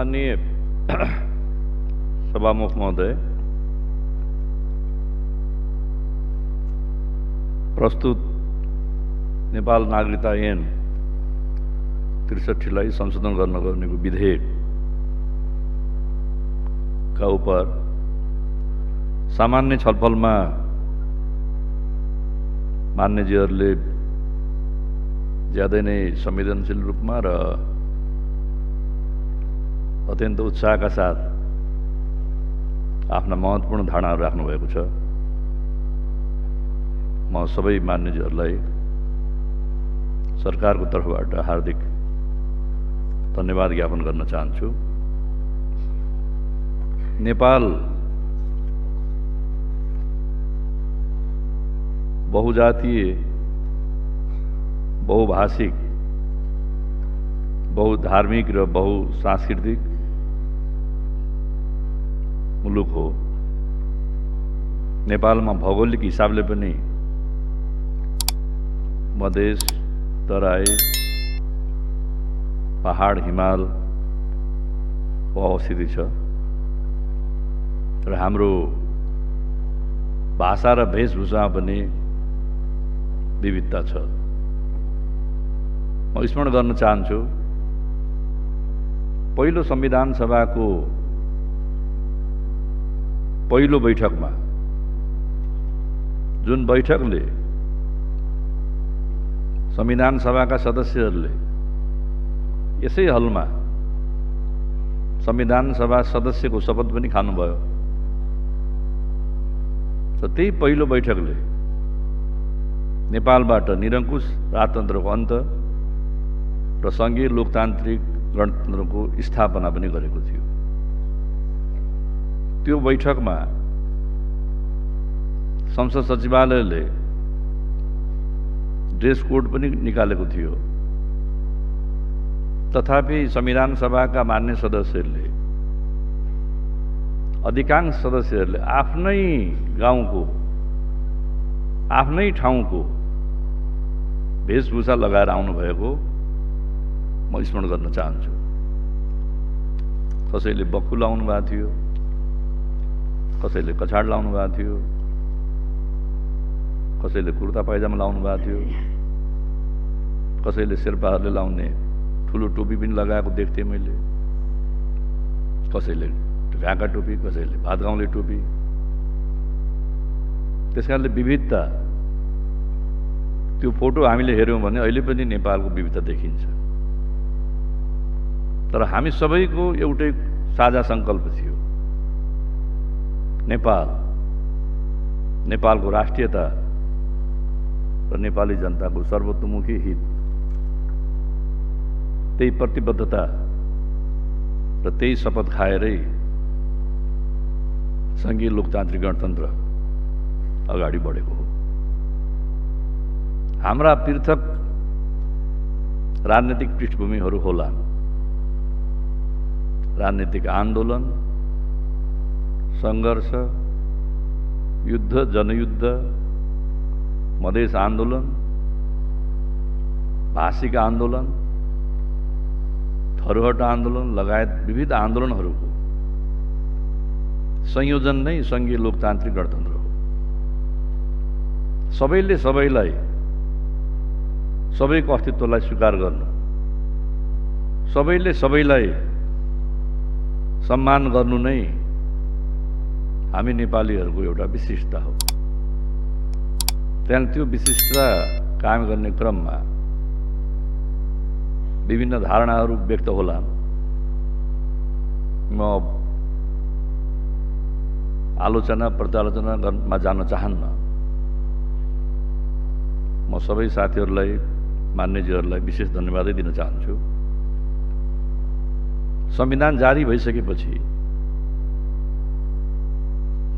सम्माननीय सभामुख महोदय, प्रस्तुत नेपाल नागरिकता ऐन 63 संशोधन गर्नको विधेयक का ऊपर सामान्य छलफलमा मान्यजीहरूले ज्यादै नै संवेदनशील रूपमा र अत्यन्त उत्साहका साथ आफ्ना महत्त्वपूर्ण धारणाहरू राख्नुभएको छ। म सबै मान्यजीहरूलाई सरकारको तर्फबाट हार्दिक धन्यवाद ज्ञापन गर्न चाहन्छु। नेपाल बहुजातीय, बहुभाषिक, बहुधार्मिक र बहुसांस्कृतिक मुलुक हो। नेपालमा भौगोलिक हिसाबले पनि मधेस, तराई, पहाड, हिमाल अवस्थिति छ र हाम्रो भाषा र वेशभूषामा पनि विविधता छ। म स्मरण गर्न चाहन्छु, पहिलो संविधान सभाको पहिलो बैठकमा जुन बैठकले संविधान सभाका सदस्यहरूले यसै हलमा संविधान सभा सदस्यको शपथ पनि खानुभयो र त्यही पहिलो बैठकले नेपालबाट निरङ्कुश राजतन्त्रको अन्त र सङ्घीय लोकतान्त्रिक गणतन्त्रको स्थापना पनि गरेको थियो। त्यो बैठकमा संसद सचिवालयले ड्रेस कोड पनि निकालेको थियो, तथापि संविधान सभाका मान्य सदस्यहरूले, अधिकांश सदस्यहरूले आफ्नै गाउँको, आफ्नै ठाउँको वेशभूषा लगाएर आउनुभएको म स्मरण गर्न चाहन्छु। कसैले बक्खु लाउनु भएको थियो, कसैले कछाड लाउनु भएको थियो, कसैले कुर्ता पाइजामा लाउनु भएको थियो, कसैले शेर्पाहरूले लाउने ठुलो टोपी पनि लगाएको देख्थेँ मैले, कसैले ढाका टोपी, कसैले भातगाउँले टोपी। त्यसकारणले विविधता, त्यो फोटो हामीले हेऱ्यौँ भने अहिले पनि नेपालको विविधता देखिन्छ। तर हामी सबैको एउटै साझा सङ्कल्प थियो, नेपालको राष्ट्रियता र नेपाली जनताको सर्वतोमुखी हित। त्यही प्रतिबद्धता र त्यही शपथ खाएरै सङ्घीय लोकतान्त्रिक गणतन्त्र अगाडि बढेको हो। हाम्रा पृथक राजनीतिक पृष्ठभूमिहरू होला, राजनीतिक आन्दोलन, सङ्घर्ष, युद्ध, जनयुद्ध, मधेस आन्दोलन, भाषिक आन्दोलन, धरोहट आन्दोलन लगायत विविध आन्दोलनहरूको संयोजन नै सङ्घीय लोकतान्त्रिक गणतन्त्र हो। सबैले सबैलाई, सबैको अस्तित्वलाई स्वीकार गर्नु, सबैले सबैलाई सम्मान गर्नु नै हामी नेपालीहरूको एउटा विशिष्टता हो। त्यहाँदेखि त्यो विशिष्टता कायम गर्ने क्रममा विभिन्न धारणाहरू व्यक्त होला। म आलोचना पर्यालोचनामा जान चाहन्न। म सबै साथीहरूलाई, मान्यजीहरूलाई विशेष धन्यवादै दिन चाहन्छु। संविधान जारी भइसकेपछि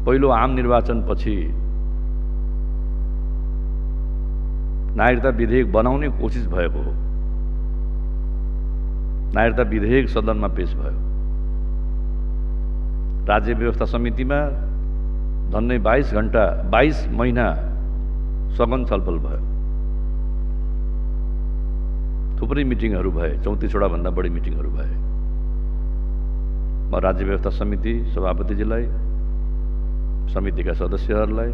पहिलो आम निर्वाचनपछि नागरिकता विधेयक बनाउने कोसिस भएको हो। नागरिकता विधेयक सदनमा पेश भयो। राज्य व्यवस्था समितिमा झन्डै 22 महिना सघन छलफल भयो। थुप्रै मिटिङहरू भए, 34 वटा भन्दा बढी मिटिङहरू भए। म राज्य व्यवस्था समिति सभापतिजीलाई, समितिका सदस्यहरूलाई,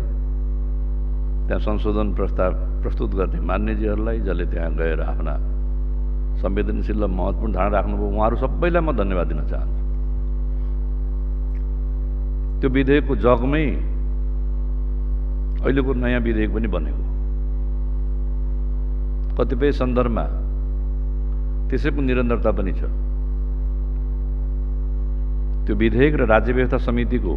त्यहाँ संशोधन प्रस्ताव प्रस्तुत गर्ने मान्यजीहरूलाई, जसले त्यहाँ गएर आफ्ना संवेदनशील र महत्त्वपूर्ण धारणा राख्नुभयो, उहाँहरू सबैलाई म धन्यवाद दिन चाहन्छु। त्यो विधेयकको जगमै अहिलेको नयाँ विधेयक पनि बनेको, कतिपय सन्दर्भमा त्यसैको निरन्तरता पनि छ। त्यो विधेयक र राज्य व्यवस्था समितिको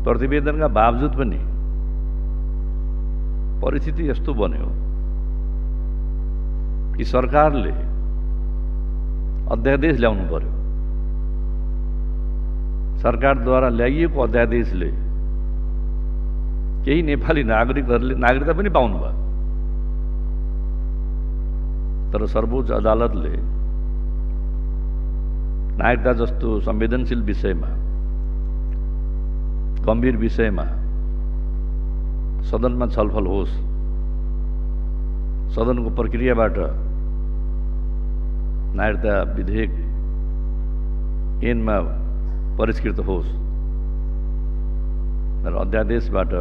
प्रतिवेदनका बावजुद पनि परिस्थिति यस्तो बन्यो कि सरकारले अध्यादेश ल्याउनु पर्यो। सरकारद्वारा ल्याइएको अध्यादेशले केही नेपाली नागरिकहरूले नागरिकता पनि पाउनु भयो, तर सर्वोच्च अदालतले नागरिकता जस्तो संवेदनशील विषयमा, गम्भीर विषयमा सदनमा छलफल होस्, सदनको प्रक्रियाबाट नागरिकता विधेयक ऐनमा परिष्कृत होस् र अध्यादेशबाट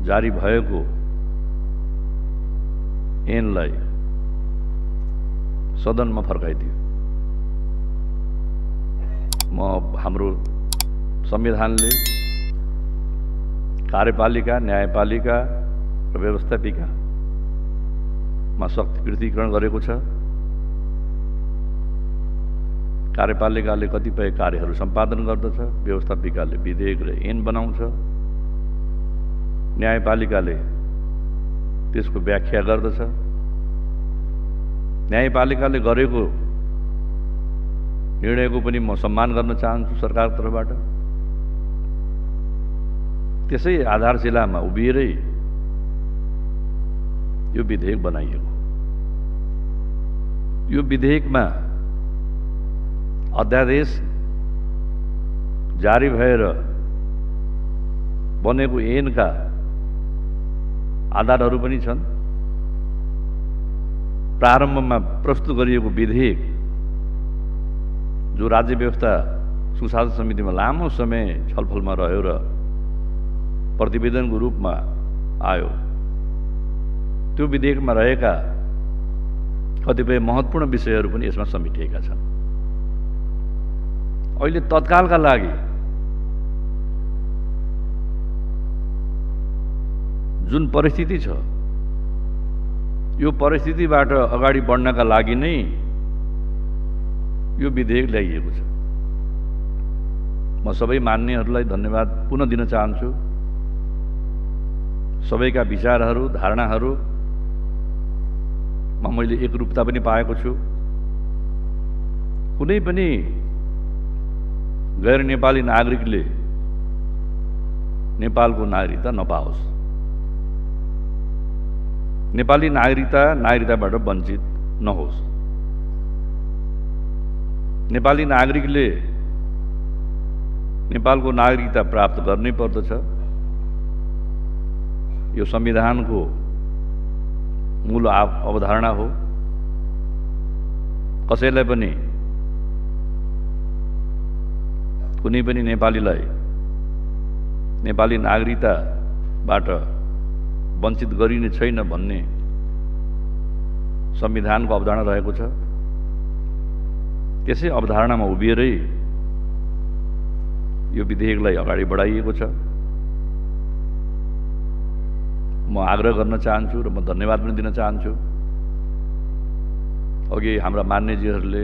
जारी भएको ऐनलाई सदनमा फर्काइदियो। हाम्रो संविधानले कार्यपालिका, न्यायपालिका र व्यवस्थापिकामा शक्ति पृथकीकरण गरेको छ। कार्यपालिकाले कतिपय कार्यहरू सम्पादन गर्दछ, व्यवस्थापिकाले विधेयक र ऐन बनाउँछ, न्यायपालिकाले त्यसको व्याख्या गर्दछ। न्यायपालिकाले गरेको निर्णयको पनि म सम्मान गर्न चाहन्छु सरकार तर्फबाट। त्यसै आधारशिलामा उभिएरै यो विधेयक बनाइएको। यो विधेयकमा अध्यादेश जारी भएर बनेको ऐनका आधारहरू पनि छन्। प्रारम्भमा प्रस्तुत गरिएको विधेयक जो राज्य व्यवस्था सुशासन समितिमा लामो समय छलफलमा रह्यो र प्रतिवेदनको रूपमा आयो, त्यो विधेयकमा रहेका कतिपय महत्त्वपूर्ण विषयहरू पनि यसमा समेटिएका छन्। अहिले तत्कालका लागि जुन परिस्थिति छ, यो परिस्थितिबाट अगाडि बढ्नका लागि नै यो विधेयक ल्याइएको छ। म सबै मान्यहरूलाई धन्यवाद पुनः दिन चाहन्छु। सबैका विचारहरू, धारणाहरूमा मैले एकरूपता पनि पाएको छु। कुनै पनि गैर नेपाली नागरिकले नेपालको नागरिकता नपाओस्, नेपाली नागरिकताबाट वञ्चित नहोस्, नेपाली नागरिकले नेपालको नागरिकता प्राप्त गर्नै पर्दछ। यो संविधानको मूल अवधारणा हो। कसैलाई पनि, कुनै पनि नेपालीलाई नेपाली नागरिकताबाट वञ्चित गरिने छैन भन्ने संविधानको अवधारणा रहेको छ। त्यसै अवधारणामा उभिएरै यो विधेयकलाई अगाडि बढाइएको छ। म आग्रह गर्न चाहन्छु र म धन्यवाद पनि दिन चाहन्छु। अघि हाम्रा मान्यजीहरूले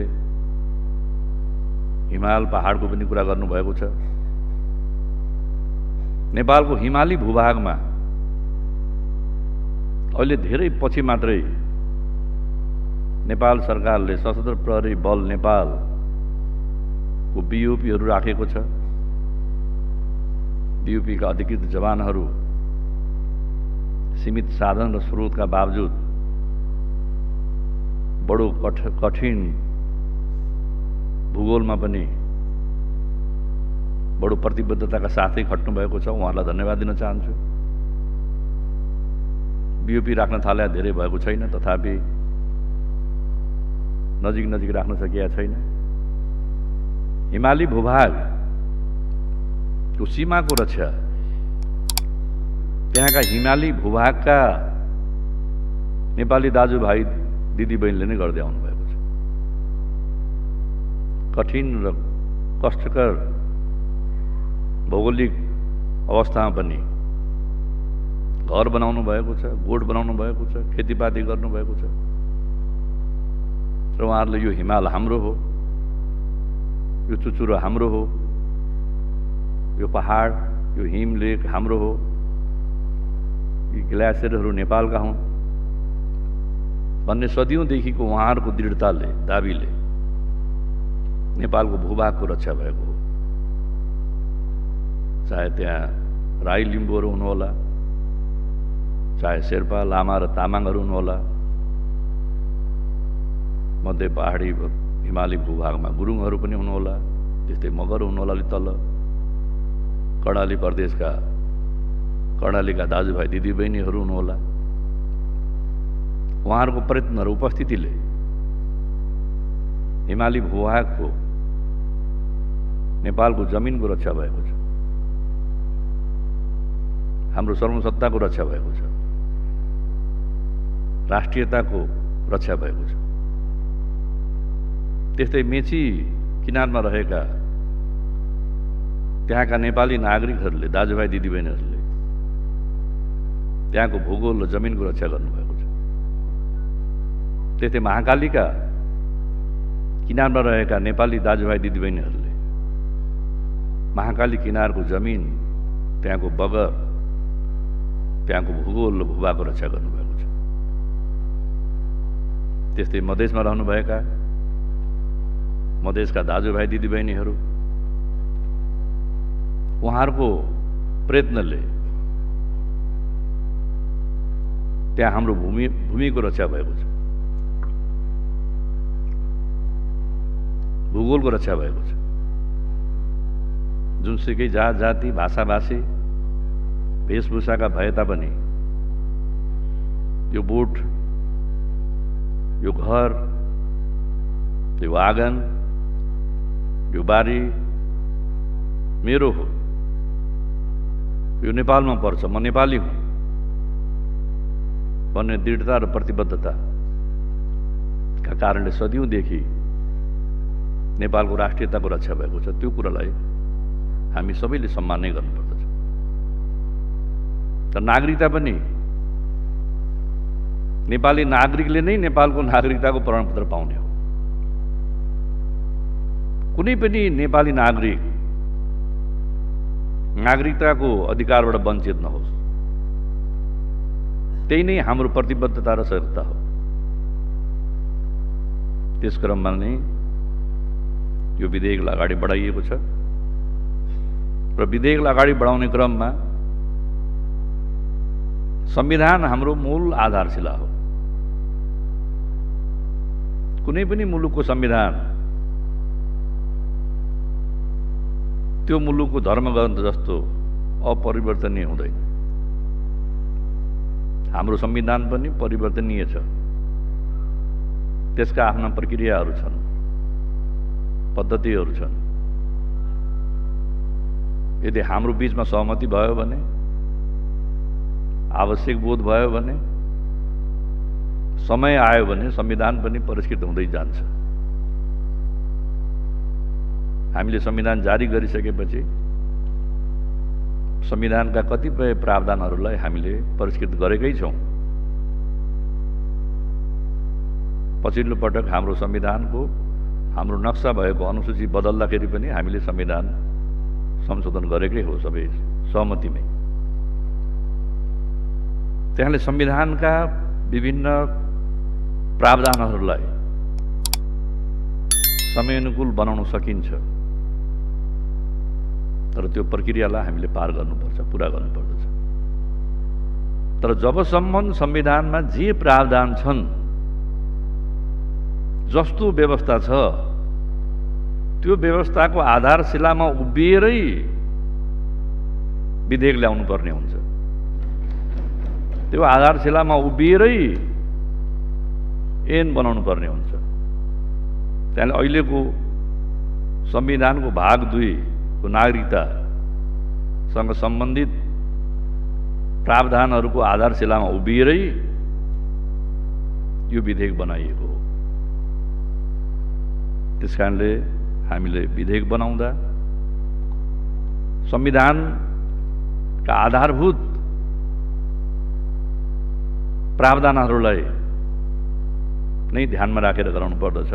हिमाल पहाडको पनि कुरा गर्नुभएको छ। नेपालको हिमाली भूभागमा अहिले धेरै पछि मात्रै नेपाल सरकारले सशस्त्र प्रहरी बल नेपालको बीओपीहरू राखेको छ। बीओपीका अधिकृत जवानहरू सीमित साधन र स्रोतका बावजुद बडो कठिन भूगोलमा पनि बडो प्रतिबद्धताका साथै खट्नु भएको छ। उहाँहरूलाई धन्यवाद दिन चाहन्छु। बीओपी राख्न थाले धेरै भएको छैन, तथापि नजिक राख्न सकिएको छैन। हिमाली भूभागको सीमाको रक्षा त्यहाँका हिमाली भूभागका नेपाली दाजुभाइ दिदीबहिनीले नै गर्दै आउनुभएको छ। कठिन र कष्टकर भौगोलिक अवस्थामा पनि घर बनाउनु भएको छ, गोठ बनाउनु भएको छ, खेतीपाती गर्नुभएको छ र उहाँहरूले यो हिमाल हाम्रो हो, यो चुचुरो हाम्रो हो, यो पहाड, यो हिमलेख हाम्रो हो, यी ग्लेसियरहरू नेपालका हुन् भन्ने सदियौँदेखिको उहाँहरूको दृढताले, दाबीले नेपालको भूभागको रक्षा भएको हो। चाहे त्यहाँ राई लिम्बूहरू हुनुहोला, चाहे शेर्पा, लामा र तामाङहरू हुनुहोला, मध्य पहाडी हिमाली भूभागमा गुरुङहरू पनि हुनुहोला, त्यस्तै मगर हुनुहोला अलि तल, कर्णाली प्रदेशका कर्णालीका दाजुभाइ दिदीबहिनीहरू हुनुहोला। उहाँहरूको प्रयत्न र उपस्थितिले हिमाली भूभागको नेपालको जमिनको रक्षा भएको छ, हाम्रो सर्वसत्ताको रक्षा भएको छ, राष्ट्रियताको रक्षा भएको छ। त्यस्तै मेची किनारमा रहेका त्यहाँका नेपाली नागरिकहरूले, दाजुभाइ दिदीबहिनीहरूले त्यहाँको भूगोल र जमिनको रक्षा गर्नुभएको छ। त्यस्तै महाकालीका किनारमा रहेका नेपाली दाजुभाइ दिदीबहिनीहरूले महाकाली किनारको जमिन, त्यहाँको बगर, त्यहाँको भूगोल र भूभागको रक्षा गर्नुभएको छ। त्यस्तै मधेसमा रहनुभएका मधेसका दाजुभाइ दिदीबहिनीहरू, उहाँहरूको प्रयत्नले त्यहाँ हाम्रो भूमिको रक्षा भएको छ, भूगोलको रक्षा भएको छ। जुनसुकै जात जाति, भाषाभाषी, वेशभूषाका भए तापनि यो बोट, यो घर, यो आँगन, यो बारी मेरो हो, यो नेपालमा पर्छ, म नेपाली हुँ भन्ने दृढता र प्रतिबद्धताका कारणले सदियौँदेखि नेपालको राष्ट्रियताको रक्षा भएको छ। त्यो कुरालाई हामी सबैले सम्मान नै गर्नुपर्दछ। तर नागरिकता पनि नेपाली नागरिकले नै नेपालको नागरिकताको प्रमाणपत्र पाउने हो। कुनै पनि नेपाली नागरिकताको अधिकारबाट वञ्चित नहोस्, त्यही नै हाम्रो प्रतिबद्धता र सहयोगता हो। त्यस क्रममा नै यो विधेयकलाई अगाडि बढाइएको छ र विधेयकलाई अगाडि बढाउने क्रममा संविधान हाम्रो मूल आधारशिला हो। कुनै पनि मुलुकको संविधान त्यो मुलुकको धर्मग्रन्थ जस्तो अपरिवर्तनीय हुँदैन। हाम्रो संविधान पनि परिवर्तनीय छ, त्यसका आफ्ना प्रक्रियाहरू छन्, पद्धतिहरू छन्। यदि हाम्रो बीचमा सहमति भयो भने, आवश्यक बोध भयो भने, समय आयो भने संविधान पनि परिष्कृत हुँदै जान्छ। हामीले संविधान जारी गरिसकेपछि संविधानका कतिपय प्रावधानहरूलाई हामीले परिष्कृत गरेकै छौँ। पछिल्लो पटक हाम्रो संविधानको हाम्रो नक्सा भएको अनुसूची बदल्दाखेरि पनि हामीले संविधान संशोधन गरेकै हो, सबै सहमतिमै। त्यहाँले संविधानका विभिन्न प्रावधानहरूलाई समयानुकूल बनाउन सकिन्छ, तर त्यो प्रक्रियालाई हामीले पार गर्नुपर्छ, पुरा गर्नुपर्दछ। तर जबसम्म संविधानमा जे प्रावधान छन्, जस्तो व्यवस्था छ, त्यो व्यवस्थाको आधारशिलामा उभिएरै विधेयक ल्याउनु पर्ने हुन्छ। त्यो आधारशिलामा उभिएरै ऐन बनाउनु पर्ने हुन्छ। त्यहाँले अहिलेको संविधानको भाग 2 को नागरिकतासँग सम्बन्धित प्रावधानहरूको आधारशिलामा उभिएरै यो विधेयक बनाइएको हो। त्यसकारणले हामीले विधेयक बनाउँदा संविधानका आधारभूत प्रावधानहरूलाई नै ध्यानमा राखेर गराउनु पर्दछ।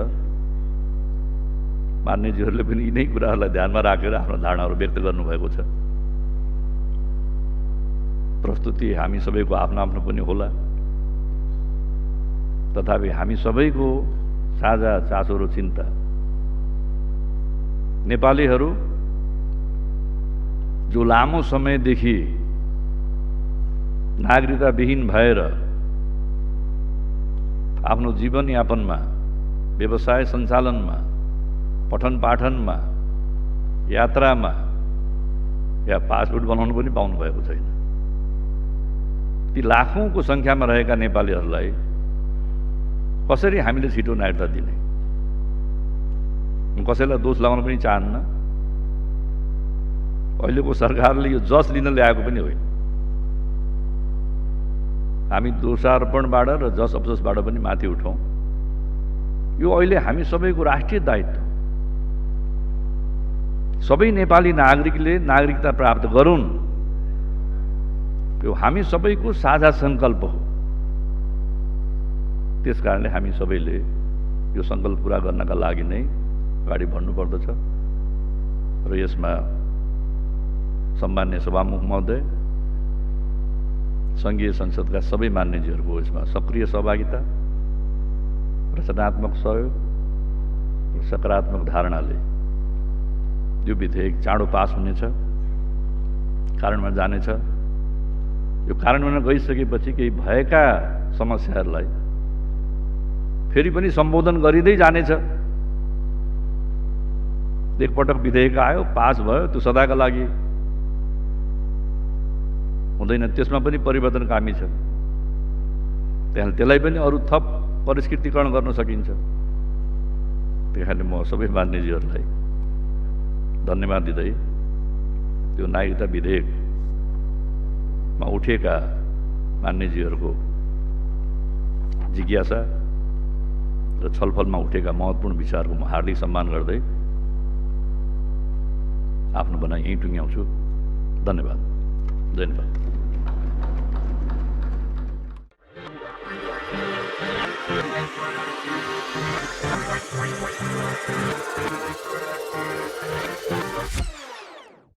मान्यजीहरूले पनि यिनै कुराहरूलाई ध्यानमा राखेर आफ्नो धारणाहरू व्यक्त गर्नुभएको छ। प्रस्तुति हामी सबैको आफ्नो आफ्नो पनि होला, तथापि हामी सबैको साझा चासो र चिन्ता नेपालीहरू जो लामो समयदेखि नागरिकताविहीन भएर आफ्नो जीवनयापनमा, व्यवसाय सञ्चालनमा, पठन पाठनमा, यात्रामा या पासपोर्ट बनाउनु पनि पाउनु भएको छैन। ती लाखौंको संख्यामा रहेका नेपालीहरूलाई कसरी हामीले छिटो नागरिकता दिने? कसैलाई दोष लगाउन पनि चाहन्न। अहिलेको सरकारले यो जस लिन ल्याएको पनि होइन। हामी दोषारोपणबाट र जस अफसोसबाट पनि माथि उठौँ। यो अहिले हामी सबैको राष्ट्रिय दायित्व। सबै नेपाली नागरिकले नागरिकता प्राप्त गरून्, यो हामी सबैको साझा संकल्प हो। त्यसकारणले हामी सबैले यो संकल्प पूरा गर्नका लागि नै अगाडि बढ्नुपर्दछ र यसमा सम्मान्य सभामुख महोदय, संघीय संसदका सबै मान्यजीहरूको यसमा सक्रिय सहभागिता, रचनात्मक सहयोग र सकारात्मक धारणाले यो विधेयक चाँडो पास हुनेछ, कार्यान्वयनमा जानेछ। यो कार्यान्वयनमा गइसकेपछि केही भएका समस्याहरूलाई फेरि पनि सम्बोधन गरिँदै जानेछ। एकपटक विधेयक आयो, पास भयो, त्यो सदाका लागि हुँदैन। त्यसमा पनि परिवर्तन कामी छ। त्यसलाई पनि अरू थप परिष्कृतिकरण गर्न सकिन्छ। त्यही म सबै मान्यजीहरूलाई धन्यवाद दिँदै त्यो नागरिकता विधेयकमा उठेका मान्यजीहरूको जिज्ञासा र छलफलमा उठेका महत्त्वपूर्ण विचारको म हार्दिक सम्मान गर्दै आफ्नो भनाइ यहीँ टुङ्ग्याउँछु। धन्यवाद। धन्यवाद।